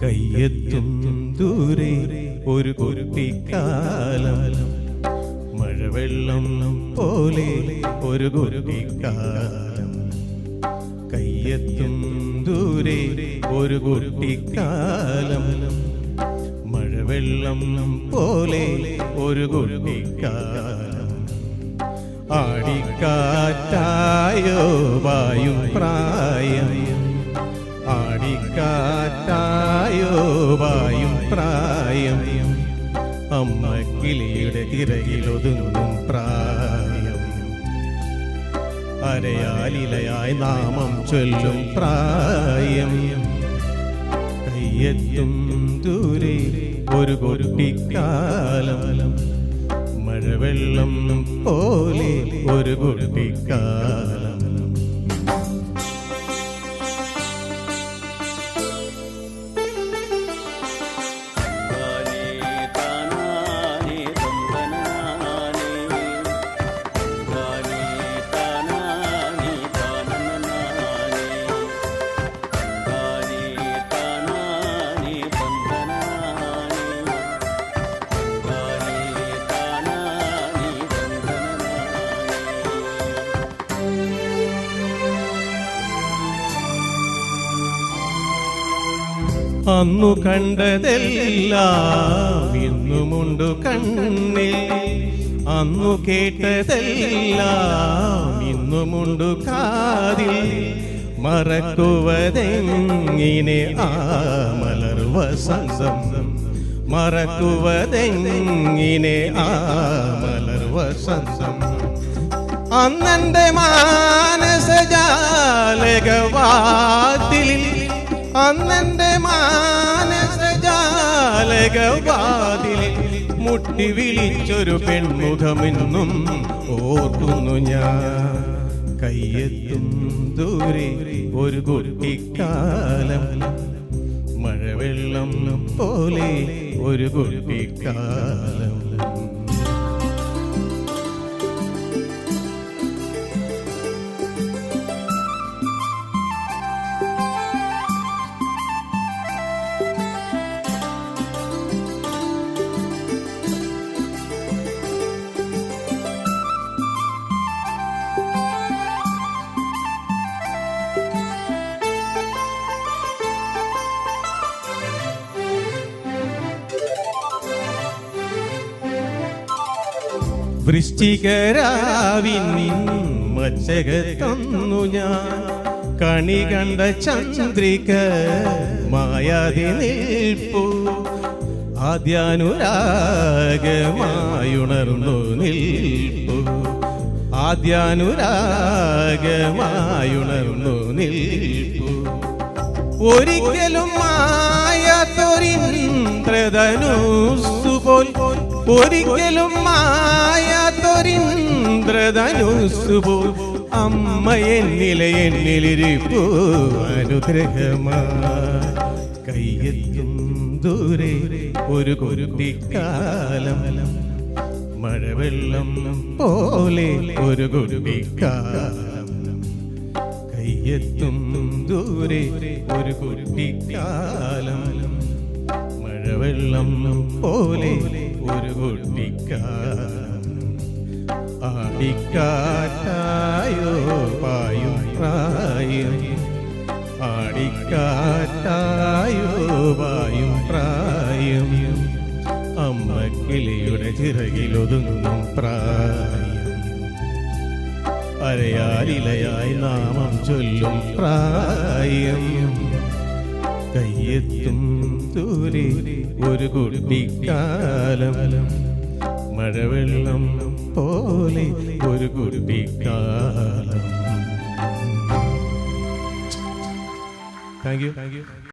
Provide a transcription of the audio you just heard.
കയ്യെത്തും ദൂരെ ഒരു കുട്ടിക്കാലം, മഴവെള്ളം പോലെ ഒരു കുട്ടിക്കാലം. കയ്യെത്തും ദൂരെ ഒരു കുട്ടിക്കാലം, മഴവെള്ളം പോലെ ഒരു കുട്ടിക്കാലം. ആടിക്കാറ്റായോ വായും പ്രായം, ആടിക്കാറ്റായോ വായും പ്രായം. അമ്മ കിളിയുടെ തിരയിലൊതുങ്ങും പ്രായം, അരയാലിലയായി നാമം ചൊല്ലും പ്രായം. കയ്യെത്തും ദൂരെ ഒരു കുട്ടിക്കാലം, മഴവെള്ളം പോലെ ഒരു കുട്ടിക്കാലം. അന്നു കണ്ടതെല്ലാം ഇന്നുമുണ്ടു കണ്ണിൽ, അന്നു കേട്ടതെല്ലാം ഇന്നുമുണ്ടു കാതിൽ. മറക്കുവതെങ്ങിനെ ആ മലർ വസന്തം, മറക്കുവതെങ്ങിനെ ആ മലർ വസന്തം. അന്നെന്റെ മാനസജാലകവാതിലിൽ, അന്നെന്റെ മാനസജാലകവാതിലിൽ മുട്ടി വിളിച്ചൊരു പെൺമുഖമെന്നും ഓർക്കുന്നു ഞാൻ. കയ്യെത്തും ദൂരെ ഒരു കുട്ടിക്കാലം, മഴവെള്ളം പോലെ ഒരു കുട്ടിക്കാലം. വൃശ്ചികരാവിൻ മച്ചകത്തൊന്നു ഞാൻ, കണി കണ്ട ചന്ദ്രിക മായാതെ നിൽപ്പു. ആദ്യാനുരാഗമായുണർന്നു നിൽപ്പു, ആദ്യാനുരാഗമായുണർന്നു നിൽപ്പു. ഒരിക്കലും മായാത്തൊരിന്ദ്രധനുസ്സുപോൽ, ഒരിക്കലും മായാത്തൊരിന്ദ്രധനുസ്സുപോൽ അമ്മ എന്നിലിരിപ്പു അനുഗ്രഹമായി. കയ്യെത്തും ദൂരെ ഒരു കുട്ടിക്കാലം, മഴവെള്ളം പോലെ ഒരു കുട്ടിക്കാലം. കയ്യെത്തും ദൂരെ ഒരു കുട്ടിക്കാലം, മഴവെള്ളം പോലെ ഒരു കുട്ടിക്കാലം. ആടിക്കാറ്റായോ പായും പ്രായം, ആടിക്കാറ്റായോ പായും പ്രായം. അമ്മ കിളിയുടെ ചിറകിലൊതുങ്ങും പ്രായം, അരയാലിലയായി നാമം ചൊല്ലും പ്രായം. കയ്യെത്തും ദൂരെ ഒരു കുട്ടിക്കാലം, മഴവെള്ളം പോലെ ഒരു കുട്ടിക്കാലം. Thank you.